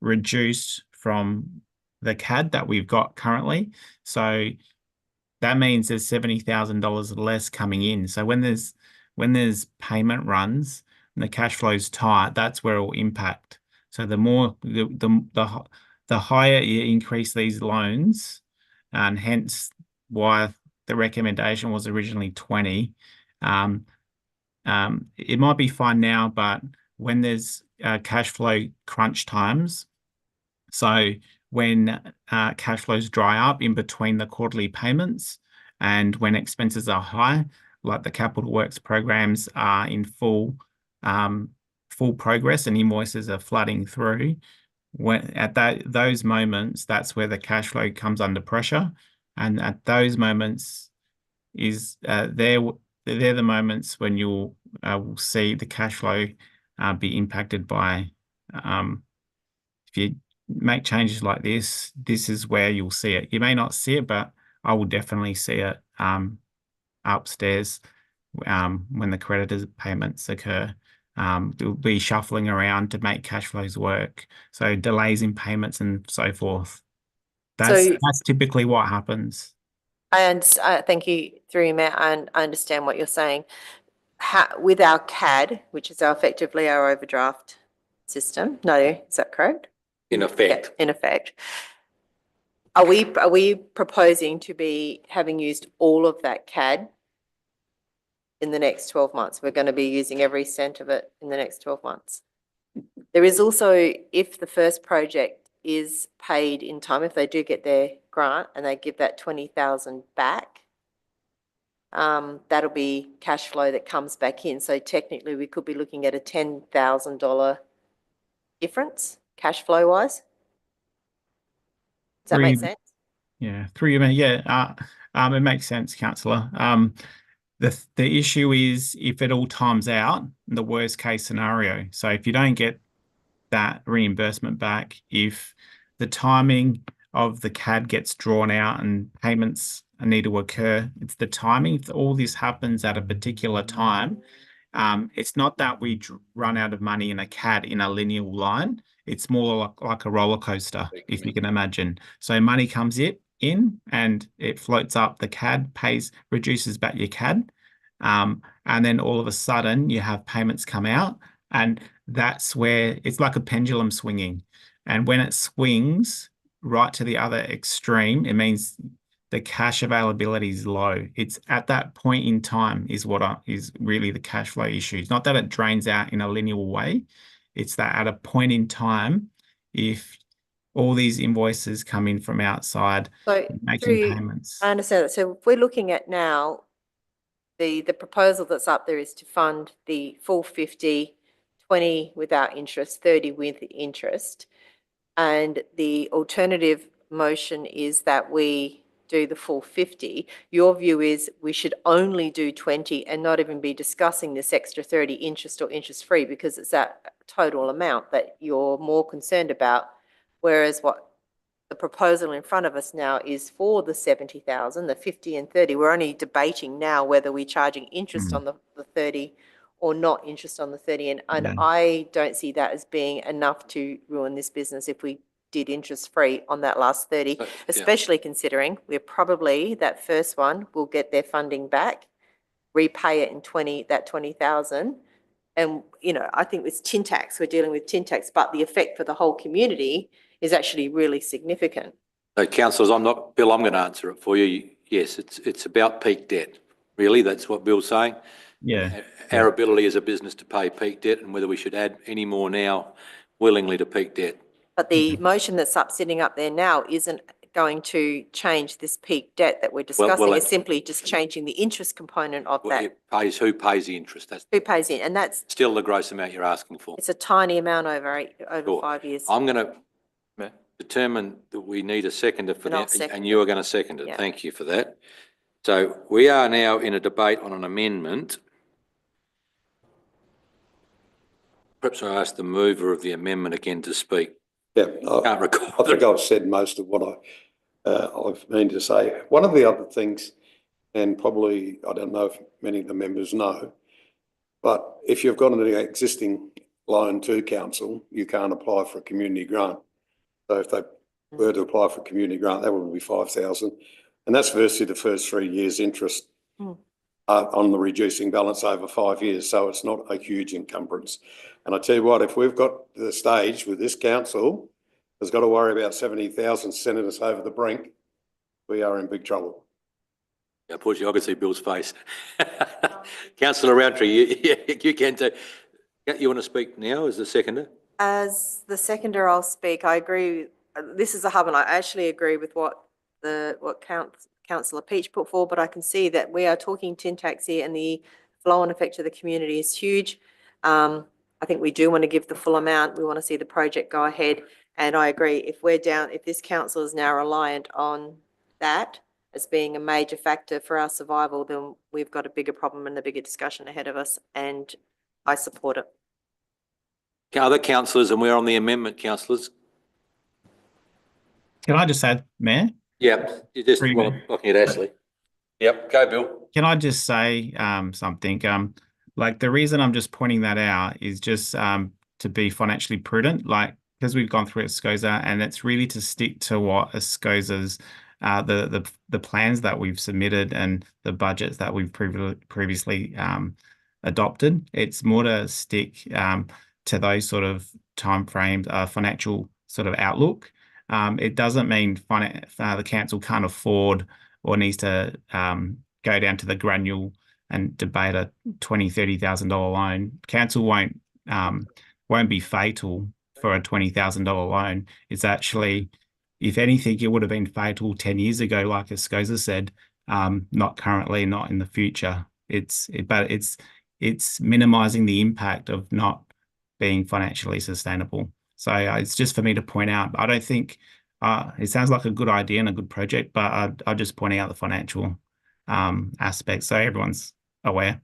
reduced from the CAD that we've got currently. So that means there's $70,000 less coming in. So when there's payment runs and the cash flow's tight, that's where it will impact. So the more the higher you increase these loans, and hence why the recommendation was originally 20. It might be fine now, but when there's cash flow crunch times, so when cash flows dry up in between the quarterly payments and when expenses are high, like the capital works programs are in full progress and invoices are flooding through, when at those moments, that's where the cash flow comes under pressure. And at those moments they're the moments when you'll see the cash flow be impacted by, if you make changes like this is where you'll see it. You may not see it, but I will definitely see it upstairs when the creditor's payments occur. It'll be shuffling around to make cash flows work. So delays in payments and so forth. That's typically what happens. Thank you, through you, Matt. I understand what you're saying. With our CAD, which is effectively our overdraft system. No, is that correct? In effect. Yeah, in effect. Are we proposing to be having used all of that CAD in the next 12 months? We're going to be using every cent of it in the next 12 months. There is also, if the first project is paid in time, if they do get their grant and they give that 20,000 back, that'll be cash flow that comes back in. So technically we could be looking at a $10,000 difference cash flow wise. Does that make sense? Yeah, through you, yeah. It makes sense, Councillor. The issue is if it all times out, the worst case scenario. So if you don't get that reimbursement back, if the timing of the CAD gets drawn out and payments need to occur, it's the timing. If all this happens at a particular time, it's not that we run out of money in a CAD in a linear line. It's more like a roller coaster, if you can imagine. So money comes in and it floats up. The CAD reduces back your CAD. And then all of a sudden you have payments come out, and that's where it's like a pendulum swinging. And when it swings right to the other extreme, it means the cash availability is low. It's at that point in time is what is really the cash flow issue. It's not that it drains out in a linear way. It's that at a point in time, if all these invoices come in from outside, making payments. I understand that. So if we're looking at now, the proposal that's up there is to fund the full 50, 20 without interest, 30 with interest. And the alternative motion is that we do the full 50. Your view is we should only do 20 and not even be discussing this extra 30 interest or interest free, because it's that total amount that you're more concerned about. Whereas what the proposal in front of us now is for the 70,000, the 50 and 30. We're only debating now whether we're charging interest on the 30 or not interest on the 30. And I don't see that as being enough to ruin this business if we did interest free on that last 30, especially considering we're probably, that first one will get their funding back, repay it in 20,000. And, you know, I think with tin tax, we're dealing with tin tax, but the effect for the whole community is actually really significant. So councillors, Bill, I'm going to answer it for you. Yes, it's about peak debt. Really, that's what Bill's saying. Yeah. Our ability as a business to pay peak debt, and whether we should add any more now willingly to peak debt. But the motion that's sitting up there now isn't going to change this peak debt that we're discussing. It's simply just changing the interest component of that. Who pays the interest? That's who pays in, and that's still the gross amount you're asking for. It's a tiny amount over 5 years. I'm going to determine that we need a seconder for that, and you are going to second it. Thank you for that. So we are now in a debate on an amendment. Perhaps I ask the mover of the amendment again to speak. Yeah, I can't recall. I think I've said most of what I've meant to say. One of the other things, and probably, I don't know if many of the members know, but if you've got an existing loan to council, you can't apply for a community grant. So if they were to apply for a community grant, that would be 5,000. And that's versus the first 3 years interest on the reducing balance over 5 years. So it's not a huge encumbrance. And I tell you what, if we've got the stage with this council has got to worry about 70,000 sending us over the brink, we are in big trouble. Yeah, unfortunately, I can see Bill's face. Councillor Roundtree, you can too. You want to speak now as the seconder? As the seconder, I'll speak. I agree. This is a hub, and I actually agree with what Councillor Peach put forward, but I can see that we are talking tin tax here and the flow on effect to the community is huge. I think we do want to give the full amount. We want to see the project go ahead. And I agree, if this council is now reliant on that as being a major factor for our survival, then we've got a bigger problem and a bigger discussion ahead of us, and I support it. Other councillors, and we're on the amendment, councillors. Can I just add, Mayor? Yeah, you just looking at Ashley. Yep, go Bill. Can I just say something? Like the reason I'm just pointing that out is just to be financially prudent, like because we've gone through SCOSA, and it's really to stick to what SCOSA's the plans that we've submitted and the budgets that we've previously adopted. It's more to stick to those sort of timeframes, financial sort of outlook. It doesn't mean the council can't afford or needs to go down to the granular and debate a $20,000, $30,000 loan. Council won't be fatal for a $20,000 loan. It's actually, if anything, it would have been fatal 10 years ago, like SCOSA said, not currently, not in the future. But it's minimising the impact of not being financially sustainable. So it's just for me to point out. I don't think it sounds like a good idea and a good project, but I'll just point out the financial aspect so everyone's aware.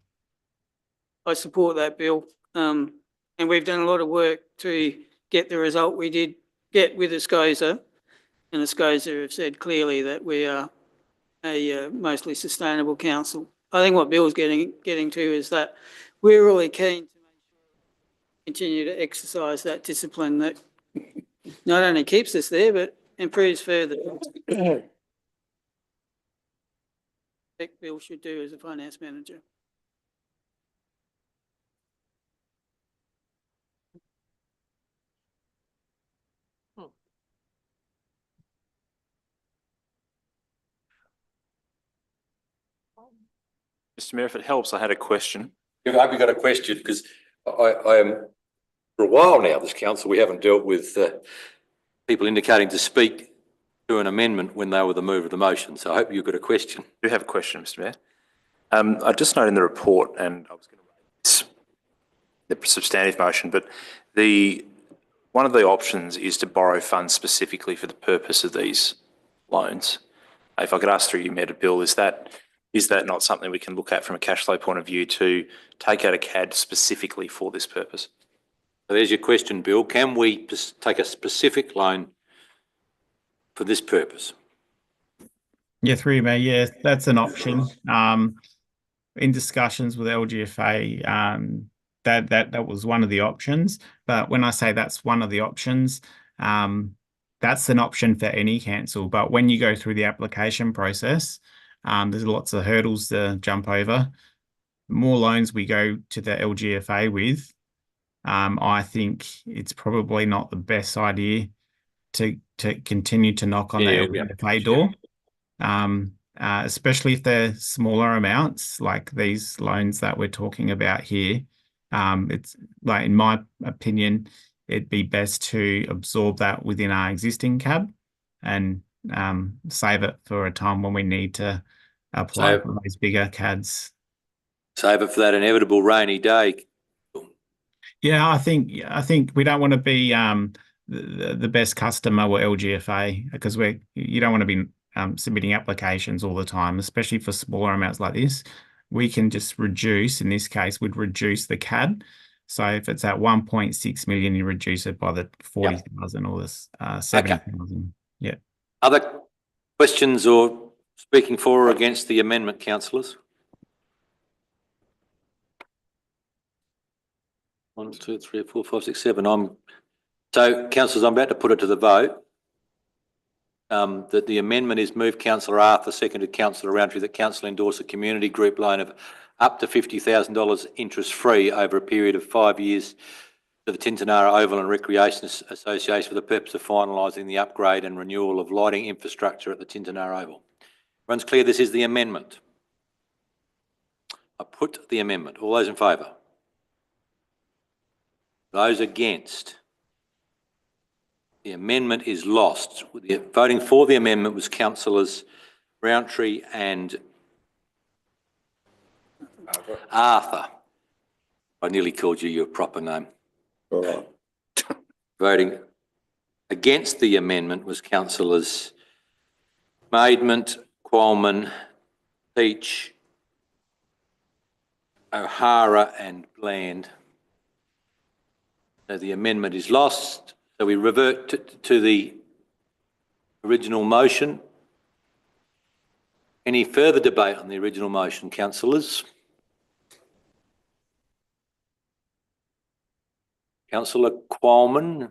I support that, Bill. And we've done a lot of work to get the result we did get with SCOSA. And SCOSA have said clearly that we are a mostly sustainable council. I think what Bill's getting to is that we're really keen to continue to exercise that discipline that not only keeps us there, but improves further. I think Bill should do as a finance manager. Mr. Mayor, if it helps, I had a question. I hope you got a question, because I am, for a while now, this council, we haven't dealt with people indicating to speak to an amendment when they were the mover of the motion. So I hope you've got a question. I do have a question, Mr. Mayor. I just noted in the report, and I was going to raise the substantive motion, but one of the options is to borrow funds specifically for the purpose of these loans. If I could ask through you, Mayor, Bill, is that not something we can look at from a cash flow point of view to take out a CAD specifically for this purpose? So there's your question, Bill. Can we take a specific loan for this purpose? Yeah, through you, Mayor. Yeah, that's an option. In discussions with LGFA, that was one of the options. But when I say that's one of the options, that's an option for any council. But when you go through the application process, there's lots of hurdles to jump over. The more loans we go to the LGFA with, I think it's probably not the best idea to continue to knock on the LGFA door, especially if they're smaller amounts like these loans that we're talking about here. It's like, in my opinion, it'd be best to absorb that within our existing CAB and save it for a time when we need to apply for those bigger CADs. Save it for that inevitable rainy day. Yeah, I think we don't want to be the best customer with LGFA, because you don't want to be submitting applications all the time, especially for smaller amounts like this. We can just reduce, in this case, we'd reduce the CAD. So if it's at 1.6 million, you reduce it by the 40,000 or this 70,000. Yeah. Other questions or Speaking for or against the amendment, councillors? 1, 2, 3, 4, 5, 6, 7. So, councillors, I'm about to put it to the vote. That the amendment is moved Councillor Arthur, seconded Councillor Roundtree, that council endorse a community group loan of up to $50,000 interest-free over a period of 5 years to the Tintinara Oval and Recreation Association for the purpose of finalising the upgrade and renewal of lighting infrastructure at the Tintinara Oval. Everyone's clear this is the amendment? I put the amendment. All those in favour? Those against? The amendment is lost. Voting for the amendment was councillors Roundtree and Arthur. I nearly called you your proper name. All right. Voting against the amendment was councillors Maidment, Qualman, Peach, O'Hara and Bland. So the amendment is lost. So we revert to the original motion. Any further debate on the original motion, councillors? Councillor Qualman?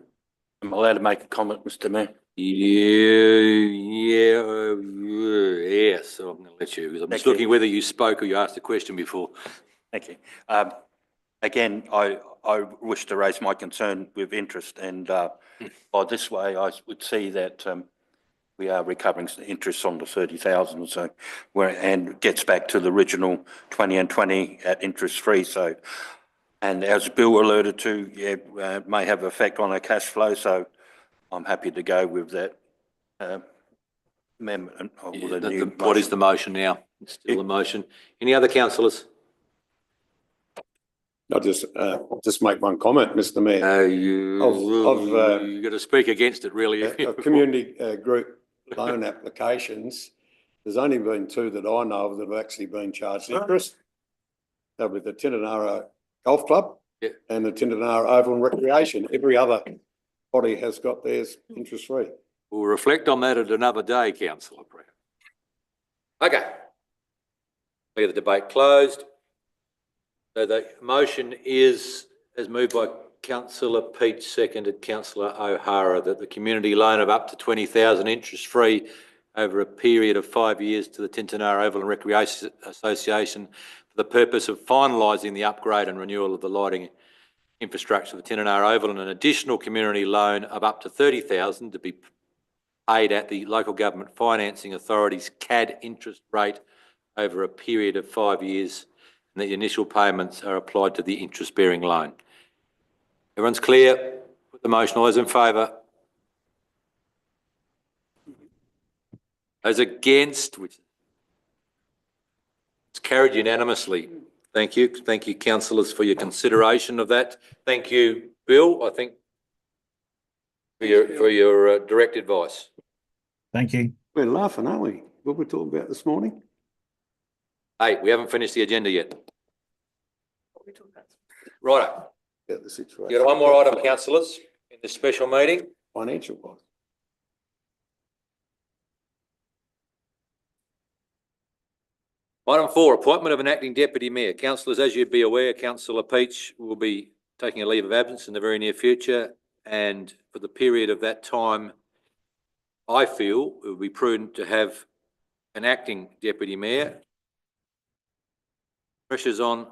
I'm allowed to make a comment, Mr. Mayor? Yes, so I'm going to let you, because I'm just looking whether you spoke or you asked a question before. Thank you. Again, I wish to raise my concern with interest, and by this way, I would see that we are recovering interest on the 30,000 or so, and gets back to the original 20 and 20 at interest-free. So, and as Bill alluded to, it may have effect on our cash flow. So, I'm happy to go with that amendment. What is the motion now? It's still the motion. Any other councillors? I'll just make one comment, Mr. Mayor. You've got to speak against it, really. Of community group loan applications, there's only been 2 that I know of that have actually been charged interest. That'll be the Tintinara Golf Club and the Tintinara Oval and Recreation. Every other body has got theirs interest-free. We'll reflect on that at another day, councillor Brown. Okay. Clear the debate closed. So the motion is, as moved by councillor Peach, seconded councillor O'Hara, that the community loan of up to 20,000 interest-free over a period of 5 years to the Tintinara Oval and Recreation Association for the purpose of finalising the upgrade and renewal of the lighting infrastructure of the Tintinara Oval, and an additional community loan of up to 30,000 to be paid at the Local Government Financing Authority's CAD interest rate over a period of 5 years, and the initial payments are applied to the interest-bearing loan. Everyone's clear? Put the motion. All those in favour? Those against? It's carried unanimously. Thank you. Thank you, councillors, for your consideration of that. Thank you, Bill, I think, for your direct advice. Thank you. We're laughing, aren't we? What we're talking about this morning? Hey, we haven't finished the agenda yet. Right. About the situation. You got one more item, councillors, in this special meeting. Financial one. Item 4, appointment of an acting deputy mayor. Councillors, as you'd be aware, Councillor Peach will be taking a leave of absence in the very near future, and for the period of that time, I feel it would be prudent to have an acting deputy mayor. Pressures on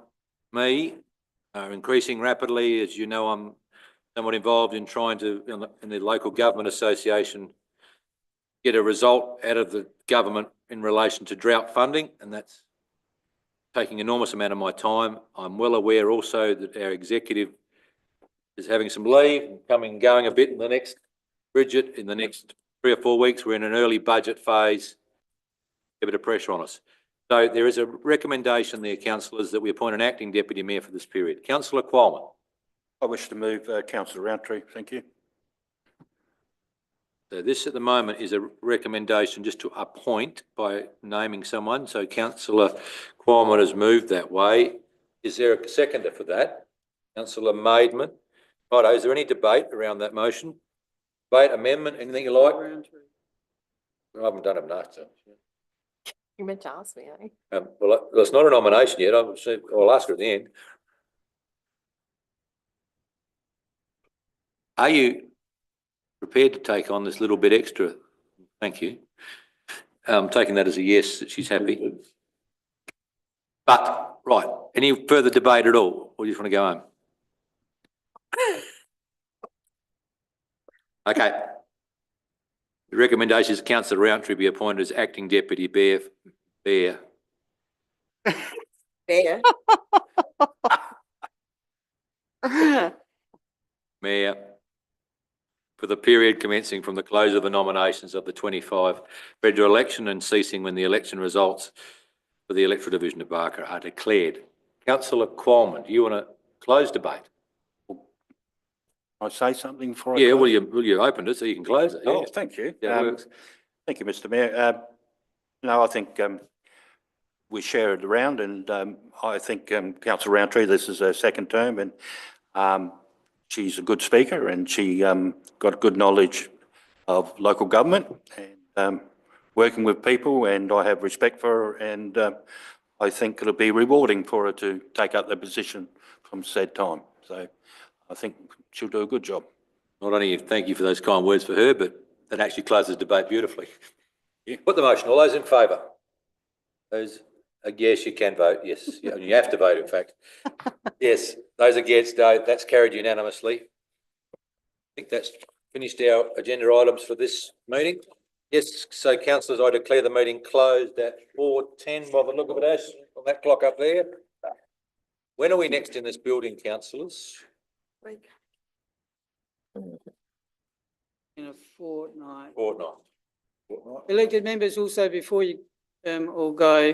me are increasing rapidly. As you know, I'm somewhat involved in trying to, in the local government association, get a result out of the government in relation to drought funding, and that's taking an enormous amount of my time. I'm well aware also that our executive is having some leave and coming and going a bit in the next, Bridget, in the next 3 or 4 weeks. We're in an early budget phase, a bit of pressure on us. So there is a recommendation there, councillors, that we appoint an acting deputy mayor for this period. Councillor Qualman. I wish to move councillor Roundtree. Thank you. So this at the moment is a recommendation just to appoint by naming someone. So councillor Qualman has moved that way. Is there a seconder for that? Councillor Maidman. Righto, is there any debate around that motion? Debate, amendment, anything you like? I haven't done it enough. So. You meant to ask me, eh? Well, it's not a nomination yet. I'll ask her at the end. Are you prepared to take on this little bit extra? Thank you. Taking that as a yes, that she's happy. But, right, any further debate at all, or you just want to go home? Okay. The recommendation is Councillor Rountree be appointed as acting deputy Bear. There. Mayor, for the period commencing from the close of the nominations of the 25 federal election and ceasing when the election results for the electoral division of Barker are declared. Councillor Qualman, do you want to close debate? I say something before I Yeah, close? well, you opened it, so you can close it. Oh, Yeah. thank you. Yeah, it works. Thank you, Mr Mayor. No, I think we share it around, and I think Councillor Rountree, this is her second term, and she's a good speaker, and she got good knowledge of local government and working with people, and I have respect for her, and I think it'll be rewarding for her to take up the position from said time. So I think she'll do a good job. Not only thank you for those kind words for her, but that actually closes debate beautifully. Put the motion. All those in favour? Those, yes, you can vote. Yes, you have to vote, in fact. Yes, those against, no, that's carried unanimously. I think that's finished our agenda items for this meeting. Yes, so councillors, I declare the meeting closed at 4:10 by the look of it, Ash, on that clock up there. When are we next in this building, councillors? In a fortnight. Fortnight. Elected members also, before you all go,